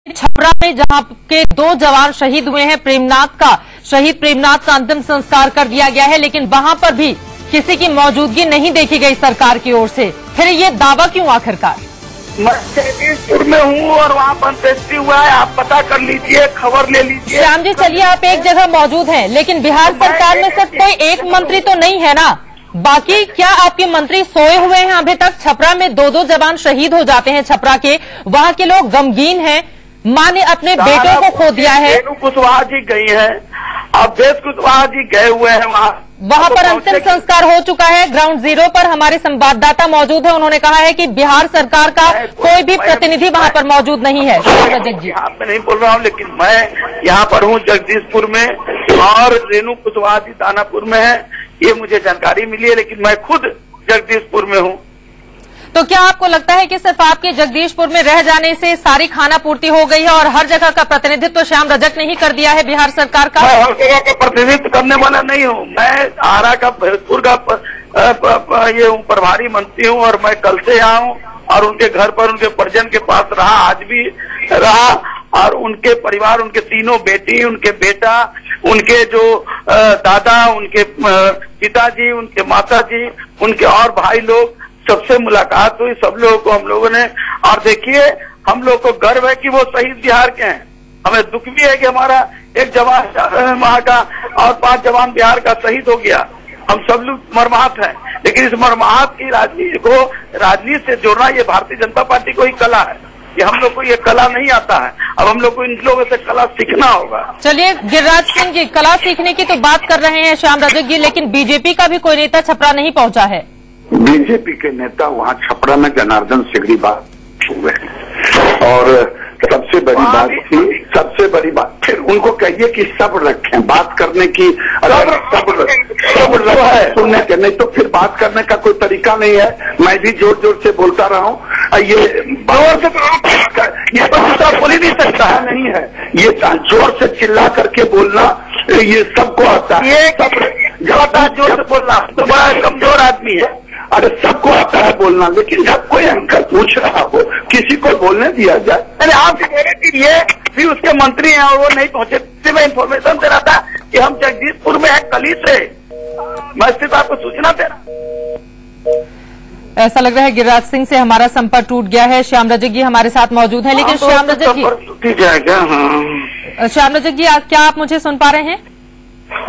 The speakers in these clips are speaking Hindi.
छपरा में जहां के 2 जवान शहीद हुए हैं, शहीद प्रेमनाथ का अंतिम संस्कार कर दिया गया है, लेकिन वहां पर भी किसी की मौजूदगी नहीं देखी गई सरकार की ओर से। फिर ये दावा क्यों आखिरकार? मैं जगदीशपुर में हूँ और वहाँ पर अंत्येष्टि हुआ है, आप पता कर लीजिए, खबर ले लीजिए। श्याम जी, चलिए आप एक जगह मौजूद हैं, लेकिन बिहार सरकार में सिर्फ कोई एक मंत्री तो नहीं है ना? बाकी क्या आपके मंत्री सोए हुए हैं अभी तक? छपरा में 2 जवान शहीद हो जाते हैं छपरा के, वहाँ के लोग गमगीन हैं। माँ ने अपने बेटों को खो दिया है। रेणु कुशवाहा जी गई है, अवधेश कुशवाहा जी गए हुए हैं वहाँ पर अंतिम संस्कार हो चुका है। ग्राउंड जीरो पर हमारे संवाददाता मौजूद है, उन्होंने कहा है कि बिहार सरकार का कोई भी प्रतिनिधि वहाँ पर मौजूद नहीं है। यहाँ पे नहीं बोल रहा हूँ, लेकिन मैं यहाँ पर हूँ जगदीशपुर में और रेणु कुशवाहा जी दानापुर में है, ये मुझे जानकारी मिली है, लेकिन मैं खुद जगदीशपुर में हूँ। तो क्या आपको लगता है कि सिर्फ आपके जगदीशपुर में रह जाने से सारी खाना पूर्ति हो गई है और हर जगह का प्रतिनिधित्व श्याम रजक ने ही कर दिया है बिहार सरकार का? मैं हर जगह का प्रतिनिधित्व करने वाला नहीं हूँ, मैं आरा का भोजपुर का ये हूँ, प्रभारी मंत्री हूँ और मैं कल से यहाँ हूँ और उनके घर पर उनके परिजन के पास रहा, आज भी रहा और उनके परिवार, उनके तीनों बेटी, उनके बेटा, उनके जो दादा, उनके पिताजी, उनके माताजी, उनके और भाई लोग, सबसे मुलाकात हुई, सब लोगों को हम लोगों ने। और देखिए, हम लोग को गर्व है कि वो शहीद बिहार के हैं। हमें दुख भी है कि हमारा एक जवान वहाँ का और 5 जवान बिहार का शहीद हो गया। हम सब लोग मर्माहत हैं, लेकिन इस मर्माहत की राजनीति को राजनीति से जोड़ना ये भारतीय जनता पार्टी को ही कला है। ये हम लोग को ये कला नहीं आता है, अब हम लोग को इन लोगों से कला सीखना होगा। चलिए गिरिराज सिंह जी, कला सीखने की तो बात कर रहे हैं श्याम रजक जी, लेकिन बीजेपी का भी कोई नेता छपरा नहीं पहुंचा है। बीजेपी के नेता वहाँ छपरा में जनार्दन सिगरीवाल हुए और सबसे बड़ी बात फिर उनको कहिए कि सब्र रखें बात करने की। अगर सब्र रखें सुनने के, नहीं तो फिर बात करने का कोई तरीका नहीं है। मैं भी जोर जोर से बोलता रहा हूँ, ये तो बोल ही नहीं सकता है, नहीं है ये जोर से चिल्ला करके बोलना, ये सबको आता है। ये जोर से बोलना तो बड़ा कमजोर आदमी है। अरे सबको आता है बोलना, लेकिन जब कोई एंकर पूछ रहा हो किसी को बोलने दिया जाए। अरे आप ये भी उसके मंत्री हैं और वो नहीं पहुंचे। मैं इन्फॉर्मेशन दे रहा था कि हम जगदीशपुर में है कली से, मैं सिर्फ आपको सूचना दे रहा। ऐसा लग रहा है गिरिराज सिंह से हमारा संपर्क टूट गया है। श्याम रजक जी हमारे साथ मौजूद हैं, लेकिन श्याम रजक जी जाएगा। हाँ श्याम रजक जी, क्या आप मुझे सुन पा रहे हैं?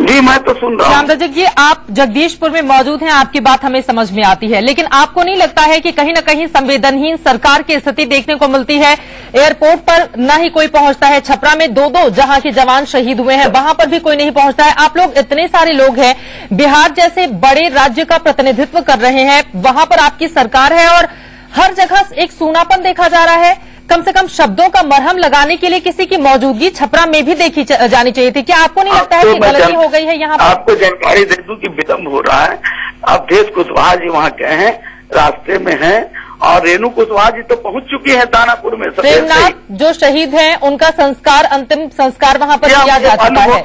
जी मैं तो सुन रहा हूँ। श्याम रजक जी, आप जगदीशपुर में मौजूद हैं, आपकी बात हमें समझ में आती है, लेकिन आपको नहीं लगता है कि कहीं न कहीं संवेदनहीन सरकार की स्थिति देखने को मिलती है? एयरपोर्ट पर न ही कोई पहुंचता है, छपरा में 2 जहां के जवान शहीद हुए हैं वहां पर भी कोई नहीं पहुंचता है। आप लोग इतने सारे लोग हैं, बिहार जैसे बड़े राज्य का प्रतिनिधित्व कर रहे हैं, वहां पर आपकी सरकार है और हर जगह एक सूनापन देखा जा रहा है। कम से कम शब्दों का मरहम लगाने के लिए किसी की मौजूदगी छपरा में भी देखी जानी चाहिए थी। क्या आपको नहीं लगता है कि गलती हो गई है यहाँ पर? आपको जानकारी दे दूं कि विलम्ब हो रहा है। अवधेश कुशवाहा जी वहाँ गए हैं, रास्ते में हैं और रेणु कुशवाहा जी तो पहुंच चुकी है दानापुर में। प्रेमनाथ जो शहीद हैं उनका संस्कार, अंतिम संस्कार वहाँ पर किया जा चुका है।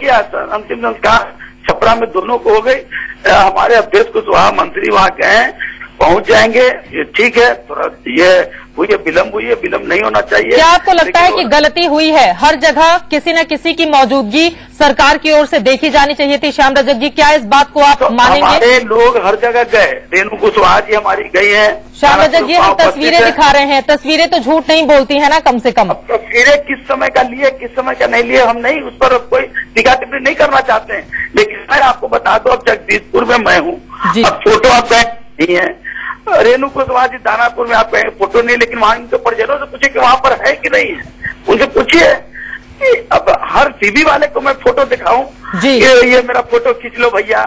अंतिम संस्कार छपरा में दोनों को हो गई। हमारे अवधेश कुशवाहा मंत्री वहाँ गए हैं, पहुंच जाएंगे, ये ठीक है। थोड़ा ये हुई है, विलम्ब हुई है, विलम्ब नहीं होना चाहिए। क्या आपको लगता है कि गलती हुई है? हर जगह किसी न किसी की मौजूदगी सरकार की ओर से देखी जानी चाहिए थी। श्याम रजक जी, क्या इस बात को आप मानेंगे? हमारे लोग हर जगह गए, रेणु कुशवाहा जी हमारी गई हैं। श्याम रजक जी, हम तस्वीरें दिखा रहे हैं, तस्वीरें तो झूठ नहीं बोलती है ना कम से कम। तस्वीरें किस समय का लिए, किस समय का नहीं लिए, हम नहीं उस पर कोई टिका टिप्पणी नहीं करना चाहते हैं, लेकिन मैं आपको बता दूं, अब जगदीशपुर में मैं हूँ, अब फोटो आप नहीं है। रेणु कुशवाहा जी दानापुर में आप कहेंगे फोटो नहीं, लेकिन वहां उनके परिजनों से पूछे कि वहां पर है कि नहीं है, उनसे पूछिए कि अब हर टीवी वाले को मैं फोटो दिखाऊं कि ये मेरा फोटो खींच लो भैया,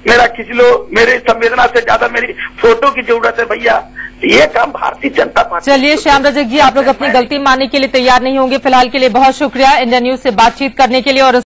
मेरा खींच लो, मेरी संवेदना से ज्यादा मेरी फोटो की जरूरत है भैया, ये काम भारतीय जनता पार्टी। चलिए श्याम रजक जी, आप लोग अपनी गलती मानने के लिए तैयार नहीं होंगे। फिलहाल के लिए बहुत शुक्रिया इंडिया न्यूज से बातचीत करने के लिए और